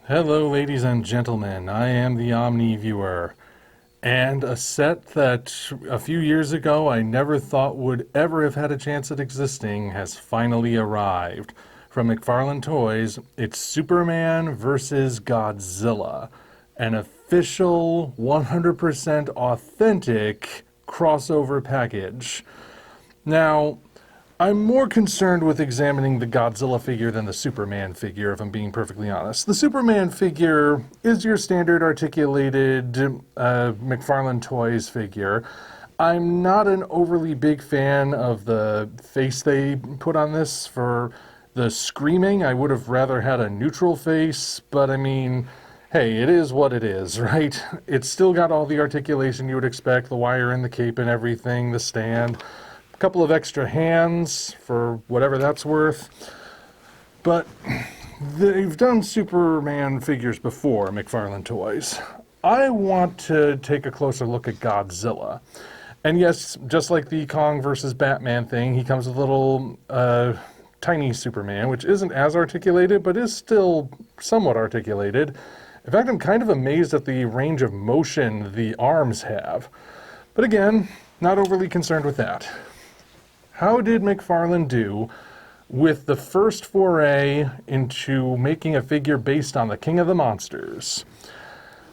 Hello, ladies and gentlemen. I am the Omni Viewer, and a set that a few years ago I never thought would ever have had a chance at existing has finally arrived. From McFarlane Toys, it's Superman vs. Godzilla, an official, 100% authentic crossover package. Now, I'm more concerned with examining the Godzilla figure than the Superman figure, if I'm being perfectly honest. The Superman figure is your standard articulated McFarlane Toys figure. I'm not an overly big fan of the face they put on this for the screaming. I would have rather had a neutral face, but I mean, hey, it is what it is, right? It's still got all the articulation you would expect, the wire in the cape and everything, the stand. Couple of extra hands for whatever that's worth. But they've done Superman figures before, McFarlane Toys. I want to take a closer look at Godzilla. And yes, just like the Kong versus Batman thing, he comes with a little tiny Superman, which isn't as articulated, but is still somewhat articulated. In fact, I'm kind of amazed at the range of motion the arms have. But again, not overly concerned with that. How did McFarlane do with the first foray into making a figure based on the King of the Monsters?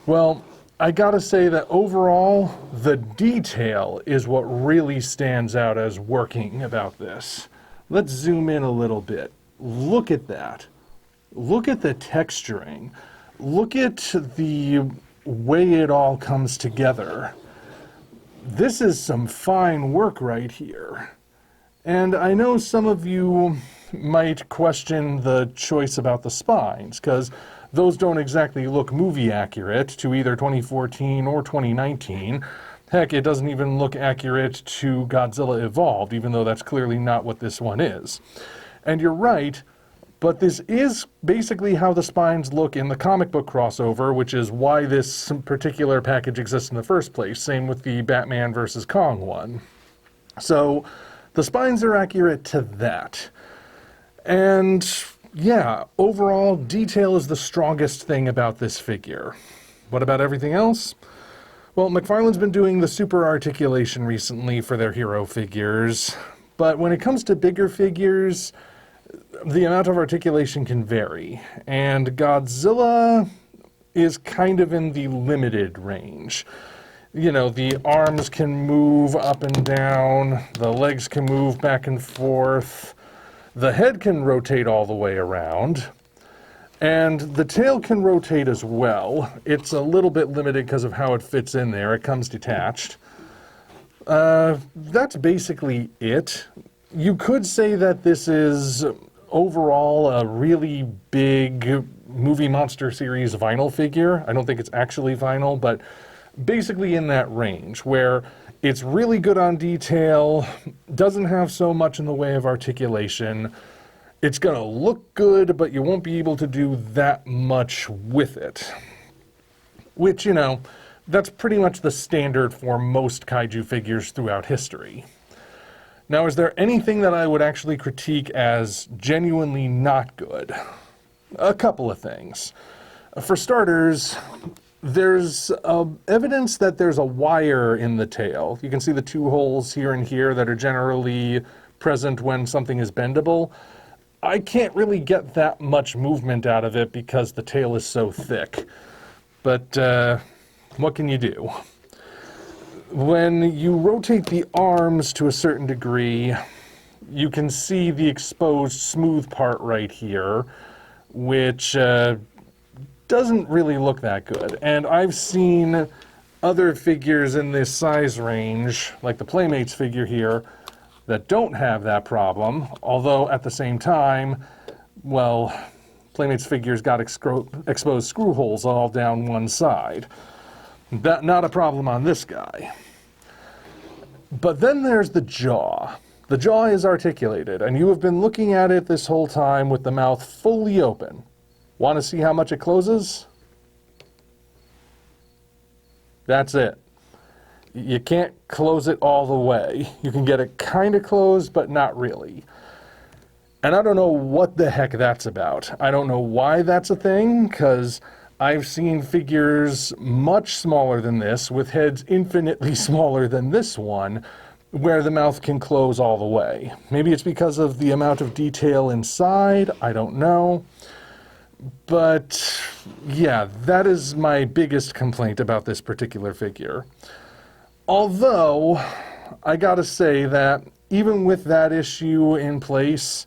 Well, I gotta say that overall, the detail is what really stands out as working about this. Let's zoom in a little bit. Look at that. Look at the texturing. Look at the way it all comes together. This is some fine work right here. And I know some of you might question the choice about the spines, because those don't exactly look movie accurate to either 2014 or 2019. Heck, it doesn't even look accurate to Godzilla Evolved, even though that's clearly not what this one is. And you're right, but this is basically how the spines look in the comic book crossover, which is why this particular package exists in the first place. Same with the Batman vs. Kong one. So the spines are accurate to that. And yeah, overall, detail is the strongest thing about this figure. What about everything else? Well, McFarlane's been doing the super articulation recently for their hero figures, but when it comes to bigger figures, the amount of articulation can vary. And Godzilla is kind of in the limited range. You know, the arms can move up and down, the legs can move back and forth, the head can rotate all the way around, and the tail can rotate as well. It's a little bit limited because of how it fits in there. It comes detached. That's basically it. You could say that this is overall a really big movie monster series vinyl figure. I don't think it's actually vinyl, but basically in that range, where it's really good on detail, doesn't have so much in the way of articulation. It's going to look good, but you won't be able to do that much with it. Which, you know, that's pretty much the standard for most kaiju figures throughout history. Now, is there anything that I would actually critique as genuinely not good? A couple of things. For starters, there's evidence that there's a wire in the tail. You can see the two holes here and here that are generally present when something is bendable. I can't really get that much movement out of it because the tail is so thick. But what can you do? When you rotate the arms to a certain degree, you can see the exposed smooth part right here, which doesn't really look that good. And I've seen other figures in this size range, like the Playmates figure here, that don't have that problem, although at the same time, well, Playmates figures got exposed screw holes all down one side. Not a problem on this guy. But then there's the jaw. The jaw is articulated, and you have been looking at it this whole time with the mouth fully open. Want to see how much it closes? That's it. You can't close it all the way. You can get it kind of closed, but not really. And I don't know what the heck that's about. I don't know why that's a thing, because I've seen figures much smaller than this, with heads infinitely smaller than this one, where the mouth can close all the way. Maybe it's because of the amount of detail inside, I don't know. But yeah, that is my biggest complaint about this particular figure. Although, I gotta say that even with that issue in place,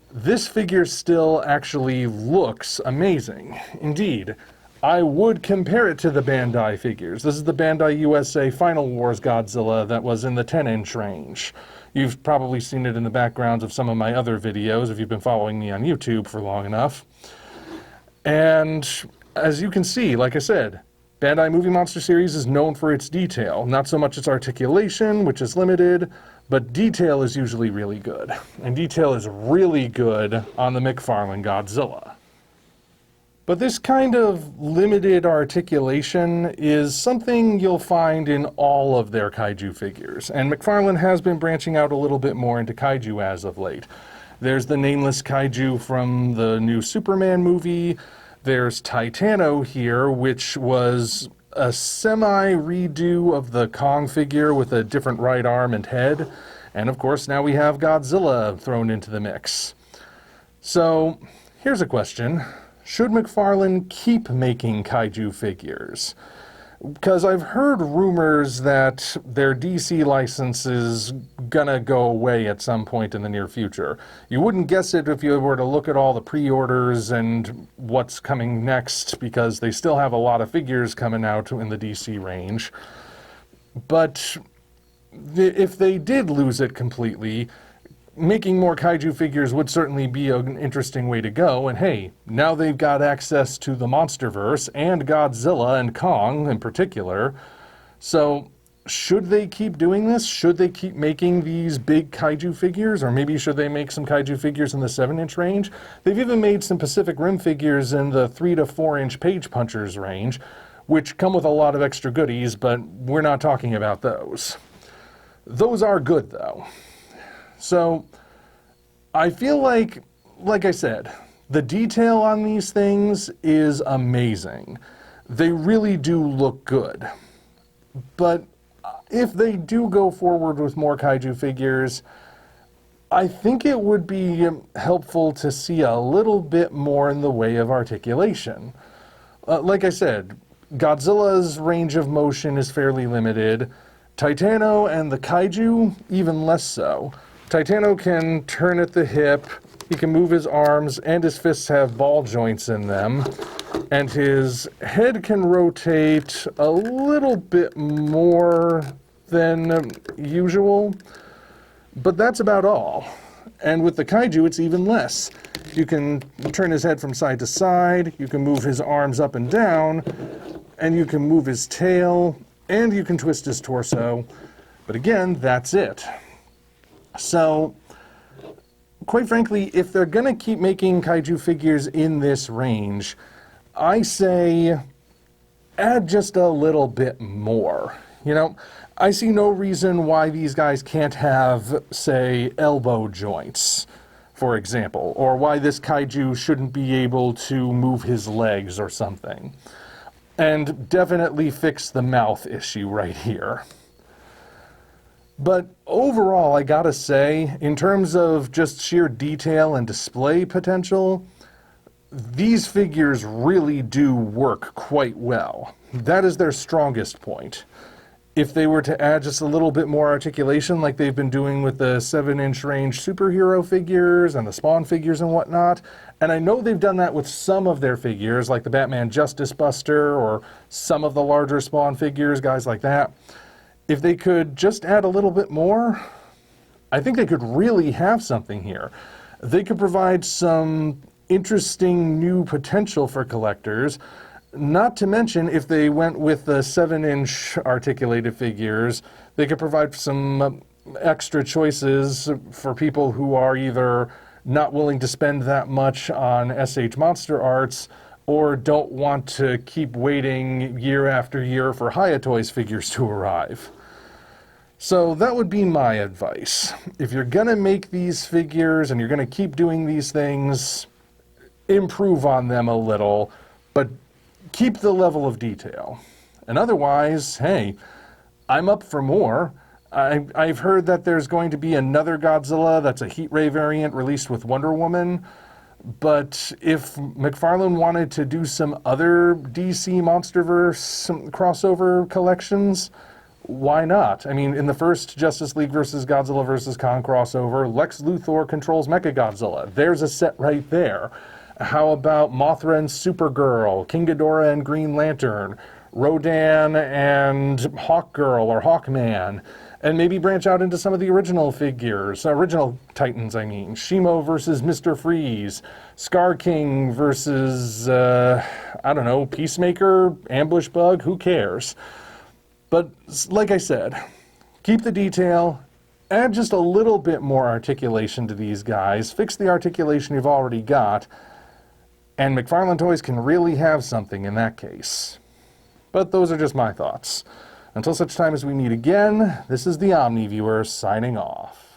this figure still actually looks amazing. Indeed, I would compare it to the Bandai figures. This is the Bandai USA Final Wars Godzilla that was in the 10-inch range. You've probably seen it in the backgrounds of some of my other videos if you've been following me on YouTube for long enough. And as you can see, like I said, Bandai Movie Monster Series is known for its detail. Not so much its articulation, which is limited, but detail is usually really good. And detail is really good on the McFarlane Godzilla. But this kind of limited articulation is something you'll find in all of their kaiju figures. And McFarlane has been branching out a little bit more into kaiju as of late. There's the nameless kaiju from the new Superman movie. There's Titano here, which was a semi-redo of the Kong figure with a different right arm and head. And of course, now we have Godzilla thrown into the mix. So, here's a question. Should McFarlane keep making kaiju figures? Because I've heard rumors that their DC license is gonna go away at some point in the near future. You wouldn't guess it if you were to look at all the pre-orders and what's coming next, because they still have a lot of figures coming out in the DC range. But if they did lose it completely, making more kaiju figures would certainly be an interesting way to go, and hey, now they've got access to the monsterverse and Godzilla and Kong in particular. So should they keep doing this? Should they keep making these big kaiju figures? Or maybe should they make some kaiju figures in the 7-inch range? They've even made some Pacific Rim figures in the 3 to 4-inch page punchers range, which come with a lot of extra goodies, but we're not talking about those. Those are good though. So, I feel like I said, the detail on these things is amazing. They really do look good. But if they do go forward with more kaiju figures, I think it would be helpful to see a little bit more in the way of articulation. Like I said, Godzilla's range of motion is fairly limited. Titano and the kaiju, even less so. Titano can turn at the hip, he can move his arms, and his fists have ball joints in them. And his head can rotate a little bit more than usual, but that's about all. And with the kaiju, it's even less. You can turn his head from side to side, you can move his arms up and down, and you can move his tail, and you can twist his torso. But again, that's it. So, quite frankly, if they're gonna keep making kaiju figures in this range, I say add just a little bit more. You know, I see no reason why these guys can't have, say, elbow joints, for example, or why this kaiju shouldn't be able to move his legs or something. And definitely fix the mouth issue right here. But overall, I gotta say, in terms of just sheer detail and display potential, these figures really do work quite well. That is their strongest point. If they were to add just a little bit more articulation like they've been doing with the 7-inch range superhero figures and the Spawn figures and whatnot, and I know they've done that with some of their figures, like the Batman Justice Buster or some of the larger Spawn figures, guys like that. If they could just add a little bit more, I think they could really have something here. They could provide some interesting new potential for collectors, not to mention if they went with the 7-inch articulated figures, they could provide some extra choices for people who are either not willing to spend that much on SH Monster Arts or don't want to keep waiting year after year for Hayatoys figures to arrive. So that would be my advice. If you're going to make these figures and you're going to keep doing these things, improve on them a little, but keep the level of detail. And otherwise, hey, I'm up for more. I've heard that there's going to be another Godzilla that's a heat ray variant released with Wonder Woman. But if McFarlane wanted to do some other DC MonsterVerse crossover collections, why not? I mean, in the first Justice League versus Godzilla versus Kong crossover, Lex Luthor controls Mechagodzilla. There's a set right there. How about Mothra and Supergirl, King Ghidorah and Green Lantern, Rodan and Hawkgirl or Hawkman, and maybe branch out into some of the original figures, original Titans, I mean. Shimo versus Mr. Freeze, Scar King versus, I don't know, Peacemaker, Ambush Bug, who cares? But like I said, keep the detail, add just a little bit more articulation to these guys, fix the articulation you've already got, and McFarlane Toys can really have something in that case. But those are just my thoughts. Until such time as we meet again, this is the Omni Viewer signing off.